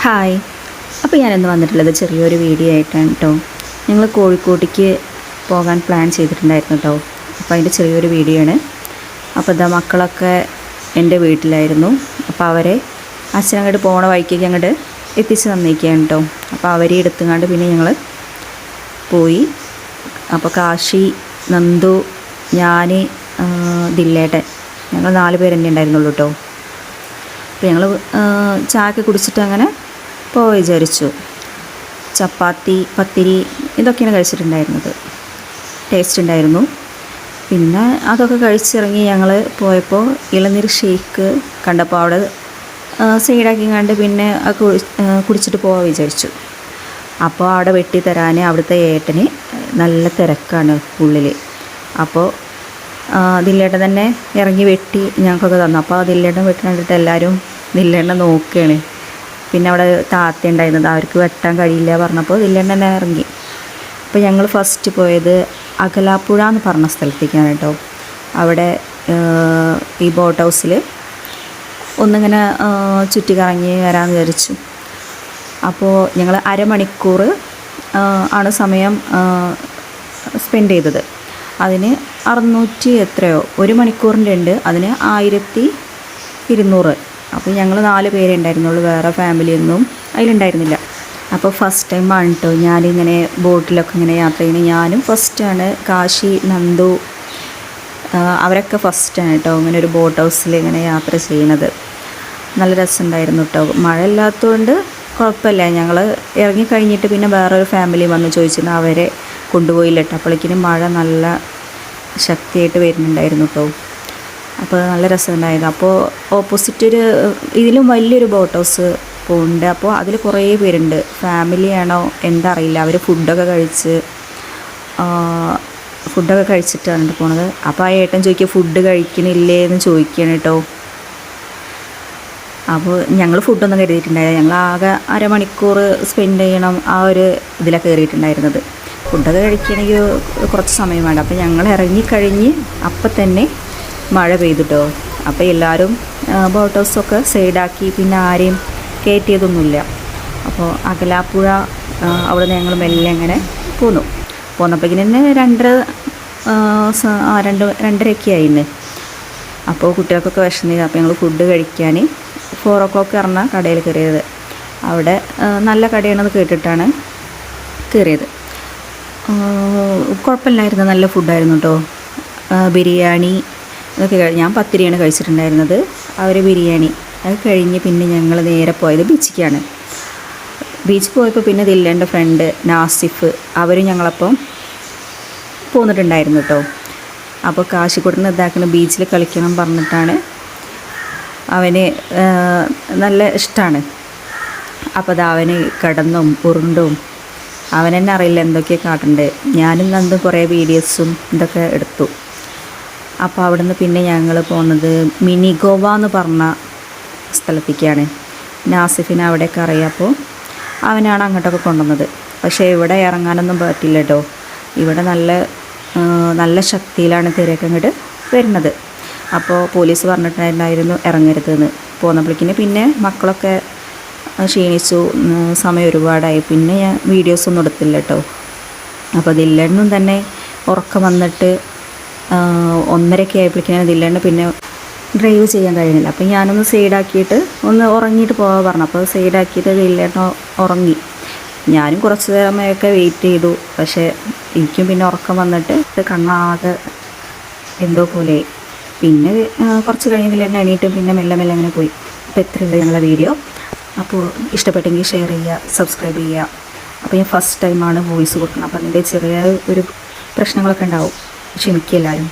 Hi. അപ്പോൾ ഞാനിന്ന് വന്നിട്ടുള്ളത് ചെറിയൊരു വീഡിയോ ആയിട്ടാണ് കേട്ടോ. ഞങ്ങൾ കോഴിക്കോട്ടേക്ക് പോകാൻ പ്ലാൻ ചെയ്തിട്ടുണ്ടായിരുന്നു കേട്ടോ. അപ്പോൾ അതിൻ്റെ ചെറിയൊരു വീഡിയോ ആണ്. അപ്പോൾ ഇതാ മക്കളൊക്കെ എൻ്റെ വീട്ടിലായിരുന്നു. അപ്പോൾ അവരെ അച്ഛനങ്ങോട്ട് പോണ വഴിക്കേക്ക് അങ്ങോട്ട് എത്തിച്ച് തന്നേക്കുകയാണ് കേട്ടോ. അപ്പോൾ അവരെ എടുത്തുകൊണ്ട് പിന്നെ ഞങ്ങൾ പോയി. അപ്പോൾ കാശി, നന്ദു, ഞാൻ, ദില്ലേട്ടൻ, ഞങ്ങൾ 4 പേര് തന്നെ ഉണ്ടായിരുന്നുള്ളൂ കേട്ടോ. അപ്പോൾ ഞങ്ങൾ ചായയൊക്കെ കുടിച്ചിട്ട് അങ്ങനെ പോയി വിചാരിച്ചു. ചപ്പാത്തി, പത്തിരി ഇതൊക്കെയാണ് കഴിച്ചിട്ടുണ്ടായിരുന്നത്. ടേസ്റ്റ് ഉണ്ടായിരുന്നു. പിന്നെ അതൊക്കെ കഴിച്ചിറങ്ങി ഞങ്ങൾ പോയപ്പോൾ ഇളനീർ ഷേക്ക് കണ്ടപ്പോൾ അവിടെ സൈഡാക്കി കണ്ട് പിന്നെ കുടിച്ചിട്ട് പോകാൻ വിചാരിച്ചു. അപ്പോൾ അവിടെ വെട്ടി തരാൻ അവിടുത്തെ ഏട്ടന് നല്ല തിരക്കാണ് ഉള്ളിൽ. അപ്പോൾ ദില്ലേട്ടൻ തന്നെ ഇറങ്ങി വെട്ടി ഞങ്ങൾക്കൊക്കെ തന്നു. അപ്പോൾ ദില്ലേട്ടൻ വെട്ടി കണ്ടിട്ട് എല്ലാവരും ദില്ലേട്ടനെ നോക്കുകയാണ്. പിന്നെ അവിടെ താത്ത ഉണ്ടായിരുന്നത്, അവർക്ക് വെട്ടാൻ കഴിയില്ല പറഞ്ഞപ്പോൾ ദില്ലേട്ടൻ തന്നെ ഇറങ്ങി. അപ്പോൾ ഞങ്ങൾ ഫസ്റ്റ് പോയത് അകലാപ്പുഴ എന്ന് പറഞ്ഞ സ്ഥലത്തേക്കാണ് കേട്ടോ. അവിടെ ഈ ബോട്ട് ഹൗസിൽ ഒന്നിങ്ങനെ ചുറ്റിക്കറങ്ങി വരാമെന്ന് വിചാരിച്ചു. അപ്പോൾ ഞങ്ങൾ അരമണിക്കൂർ ആണ് സമയം സ്പെൻഡ് ചെയ്തത്. അതിന് 600 എത്രയോ, 1 മണിക്കൂറിൻ്റെ ഉണ്ട്, അതിന് 1200. അപ്പോൾ ഞങ്ങൾ 4 പേരേ ഉണ്ടായിരുന്നുള്ളൂ, വേറെ ഫാമിലിയൊന്നും അതിലുണ്ടായിരുന്നില്ല. അപ്പോൾ ഫസ്റ്റ് ടൈമാണ് കേട്ടോ ഞാനിങ്ങനെ ബോട്ടിലൊക്കെ ഇങ്ങനെ യാത്ര ചെയ്യുന്നത്. ഞാനും ഫസ്റ്റാണ്. കാശി, നന്ദു അവരൊക്കെ ഫസ്റ്റാണ് കേട്ടോ ഇങ്ങനെ ഒരു ബോട്ട് ഹൗസിൽ ഇങ്ങനെ യാത്ര ചെയ്യുന്നത്. നല്ല രസമുണ്ടായിരുന്നു കേട്ടോ. മഴ ഇല്ലാത്തതുകൊണ്ട് കുഴപ്പമില്ല. ഞങ്ങൾ ഇറങ്ങിക്കഴിഞ്ഞിട്ട് പിന്നെ വേറൊരു ഫാമിലി വന്ന് ചോദിച്ചിരുന്നു, അവരെ കൊണ്ടുപോയില്ല കേട്ടോ. അപ്പോഴേക്കിനും മഴ നല്ല ശക്തിയായിട്ട് വരുന്നുണ്ടായിരുന്നു കേട്ടോ. അപ്പോൾ നല്ല രസമുണ്ടായിരുന്നു. അപ്പോൾ ഓപ്പോസിറ്റ് ഇതിലും വലിയൊരു ബോട്ട് ഹൗസ് പോകുന്നുണ്ട്. അപ്പോൾ അതിൽ കുറേ പേരുണ്ട്. ഫാമിലിയാണോ എന്താ അറിയില്ല. അവർ ഫുഡൊക്കെ കഴിച്ചിട്ടാണ് പോണത്. അപ്പോൾ ആ ഏട്ടൻ ചോദിക്കുക ഫുഡ് കഴിക്കണില്ലേ എന്ന് ചോദിക്കുകയാണ് കേട്ടോ. അപ്പോൾ ഞങ്ങൾ ഫുഡൊന്നും കരുതിയിട്ടുണ്ടായില്ല. ഞങ്ങൾ ആകെ അരമണിക്കൂർ സ്പെൻഡ് ചെയ്യണം ആ ഒരു ഇതിലാണ് കയറിയിട്ടുണ്ടായിരുന്നത്. ഫുഡൊക്കെ കഴിക്കണമെങ്കിൽ കുറച്ച് സമയം വേണ്ട. അപ്പോൾ ഞങ്ങൾ ഇറങ്ങിക്കഴിഞ്ഞ് അപ്പം തന്നെ മഴ പെയ്തിട്ടോ. അപ്പോൾ എല്ലാവരും ബോട്ട് ഹൗസൊക്കെ സൈഡാക്കി, പിന്നെ ആരെയും കയറ്റിയതൊന്നുമില്ല. അപ്പോൾ അകലാപ്പുഴ അവിടെ നിന്ന് ഞങ്ങൾ മെല്ലെ അങ്ങനെ പോന്നപ്പോഴേക്കും തന്നെ 2:30 ആയിരുന്നു. അപ്പോൾ കുട്ടികൾക്കൊക്കെ വിശന്നില്ല. അപ്പോൾ ഞങ്ങൾ ഫുഡ് കഴിക്കാൻ 4 o'clock ഇറങ്ങുന്ന കടയിൽ കയറിയത്. അവിടെ നല്ല കടയാണെന്ന് കേട്ടിട്ടാണ് കയറിയത്. കുഴപ്പമില്ലായിരുന്നു, നല്ല ഫുഡായിരുന്നു കേട്ടോ. ബിരിയാണി അതൊക്കെ ഞാൻ പത്തിരിയാണ് കഴിച്ചിട്ടുണ്ടായിരുന്നത്, അവർ ബിരിയാണി. അത് കഴിഞ്ഞ് പിന്നെ ഞങ്ങൾ നേരെ പോയത് ബീച്ചിലേക്കാണ്. ബീച്ചിൽ പോയപ്പോൾ പിന്നെ ദില്ലേൻ്റെ ഫ്രണ്ട് നാസിഫ് അവരും ഞങ്ങളപ്പം പോന്നിട്ടുണ്ടായിരുന്നു കേട്ടോ. അപ്പോൾ കാശിക്കൂട്ടിന് ഇതാക്കുന്ന ബീച്ചിൽ കളിക്കണം പറഞ്ഞിട്ടാണ്. അവന് നല്ല ഇഷ്ടമാണ്. അപ്പോൾ അത് അവന് കിടന്നും ഉരുണ്ടും അവൻ തന്നെ അറിയില്ല എന്തൊക്കെയാണ് കാട്ടുണ്ട്. ഞാനും നന്ദും കുറേ വീഡിയോസും ഇതൊക്കെ എടുത്തു. അപ്പോൾ അവിടുന്ന് പിന്നെ ഞങ്ങൾ പോകുന്നത് മിനി ഗോവ എന്ന് പറഞ്ഞ സ്ഥലത്തേക്കാണ്. നാസിഫിനെ അവിടെയൊക്കെ അറിയാം. അപ്പോൾ അവനാണ് അങ്ങോട്ടൊക്കെ കൊണ്ടുവന്നത്. പക്ഷേ ഇവിടെ ഇറങ്ങാനൊന്നും പറ്റില്ല കേട്ടോ. ഇവിടെ നല്ല ശക്തിയിലാണ് തിരക്ക് അങ്ങോട്ട് വരുന്നത്. അപ്പോൾ പോലീസ് പറഞ്ഞിട്ടുണ്ടായിരുന്നു ഇറങ്ങരുതെന്ന്. പോന്നപ്പോഴേക്കിന് പിന്നെ മക്കളൊക്കെ ക്ഷീണിച്ചു, സമയം ഒരുപാടായി. പിന്നെ ഞാൻ വീഡിയോസൊന്നും എടുത്തില്ല കേട്ടോ. അപ്പോൾ ദില്ലേണ്ണും തന്നെ ഉറക്കം വന്നിട്ട് 1:30 ആയപ്പോഴേക്കാണ് ദില്ലേണ്ണ പിന്നെ ഡ്രൈവ് ചെയ്യാൻ കഴിയുന്നില്ല. അപ്പോൾ ഞാനൊന്ന് സൈഡാക്കിയിട്ട് ഒന്ന് ഉറങ്ങിയിട്ട് പോകാൻ പറഞ്ഞു. അപ്പോൾ സൈഡാക്കിയിട്ട് ദില്ലേണ്ണ ഉറങ്ങി. ഞാനും കുറച്ച് നേരമൊക്കെ വെയിറ്റ് ചെയ്തു. പക്ഷേ എനിക്കും പിന്നെ ഉറക്കം വന്നിട്ട് കണ്ണാകെ എന്തോ പോലെ. പിന്നെ കുറച്ച് കഴിഞ്ഞതിൽ തന്നെ എണീറ്റ് പിന്നെ മെല്ലെ അങ്ങനെ പോയി. അപ്പോൾ ഇത്രയുണ്ട് ഞങ്ങളുടെ വീഡിയോ. അപ്പോൾ ഇഷ്ടപ്പെട്ടെങ്കിൽ ഷെയർ ചെയ്യുക, സബ്സ്ക്രൈബ് ചെയ്യുക. അപ്പോൾ ഞാൻ ഫസ്റ്റ് ടൈമാണ് വോയിസ് കൊടുക്കുന്നത്. അപ്പോൾ അതിൻ്റെ ചെറിയ ഒരു പ്രശ്നങ്ങളൊക്കെ ഉണ്ടാവും. ക്ഷമിക്കുക എല്ലാവരും.